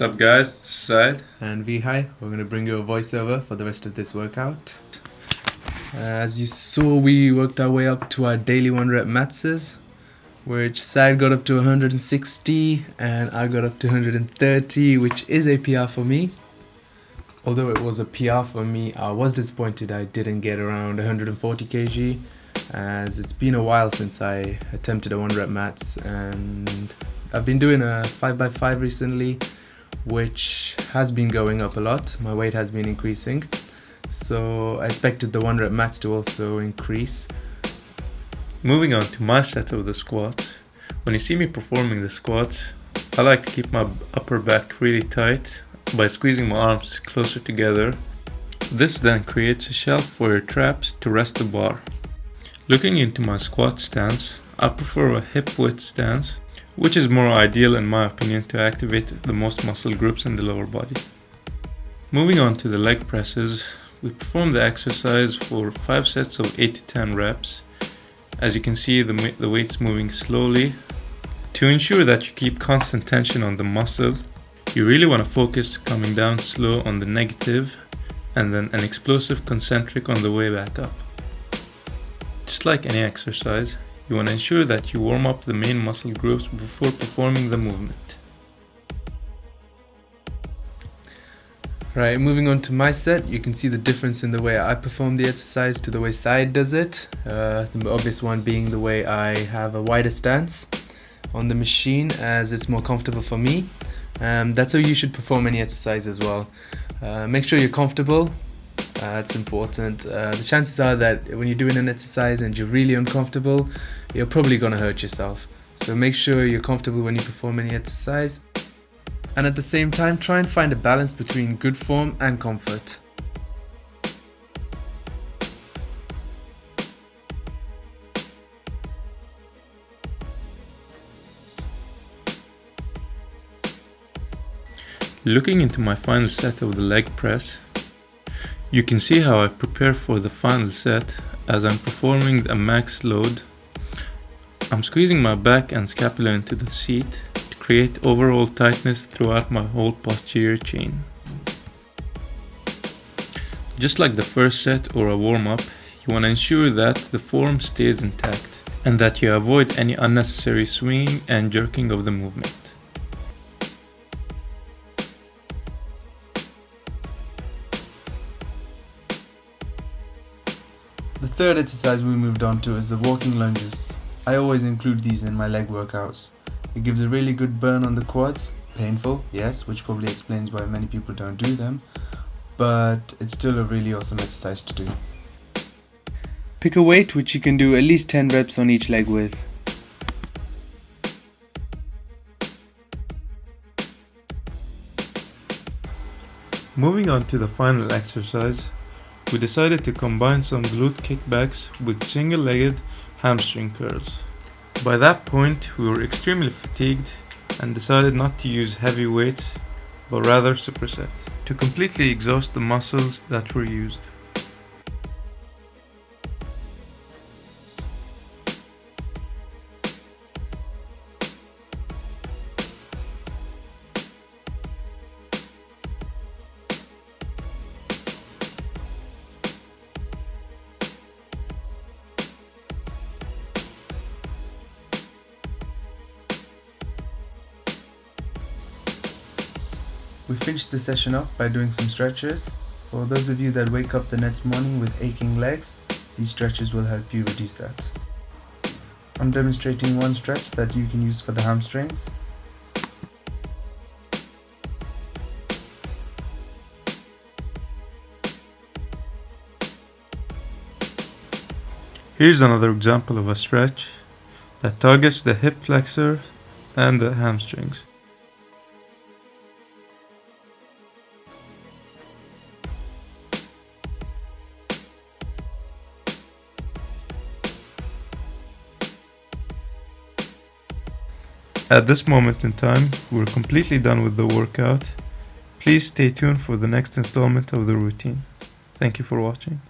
What's up guys, it's Said. And Vihai, we're going to bring you a voiceover for the rest of this workout. As you saw, we worked our way up to our daily 1 rep maxes, which Said got up to 160 and I got up to 130, which is a PR for me. Although it was a PR for me, I was disappointed I didn't get around 140 kg, as it's been a while since I attempted a 1 rep mats, and I've been doing a 5x5 recently, which has been going up a lot. My weight has been increasing, so I expected the 1 rep mats to also increase. Moving on to my set of the squats. When you see me performing the squats, I like to keep my upper back really tight by squeezing my arms closer together. This then creates a shelf for your traps to rest the bar. Looking into my squat stance, I prefer a hip width stance, which is more ideal in my opinion to activate the most muscle groups in the lower body. Moving on to the leg presses, we perform the exercise for 5 sets of 8 to 10 reps. As you can see, the weight's moving slowly. To ensure that you keep constant tension on the muscle, you really want to focus coming down slow on the negative and then an explosive concentric on the way back up. Just like any exercise, you want to ensure that you warm up the main muscle groups before performing the movement. Right, moving on to my set, you can see the difference in the way I perform the exercise to the way Said does it. The obvious one being the way I have a wider stance on the machine, as it's more comfortable for me. That's how you should perform any exercise as well. Make sure you're comfortable. It's important. The chances are that when you're doing an exercise and you're really uncomfortable, you're probably going to hurt yourself. So make sure you're comfortable when you perform any exercise. And at the same time, try and find a balance between good form and comfort. Looking into my final set of the leg press, you can see how I prepare for the final set. As I'm performing a max load, I'm squeezing my back and scapula into the seat to create overall tightness throughout my whole posterior chain. Just like the first set or a warm-up, you want to ensure that the form stays intact and that you avoid any unnecessary swinging and jerking of the movement. The third exercise we moved on to is the walking lunges. I always include these in my leg workouts. It gives a really good burn on the quads. Painful, yes, which probably explains why many people don't do them, but it's still a really awesome exercise to do. Pick a weight which you can do at least 10 reps on each leg with. Moving on to the final exercise, we decided to combine some glute kickbacks with single-legged hamstring curls. By that point, we were extremely fatigued and decided not to use heavy weights, but rather supersets, to completely exhaust the muscles that were used. We finished the session off by doing some stretches. For those of you that wake up the next morning with aching legs, these stretches will help you reduce that. I'm demonstrating one stretch that you can use for the hamstrings. Here's another example of a stretch that targets the hip flexor and the hamstrings. At this moment in time, we're completely done with the workout. Please stay tuned for the next installment of the routine. Thank you for watching.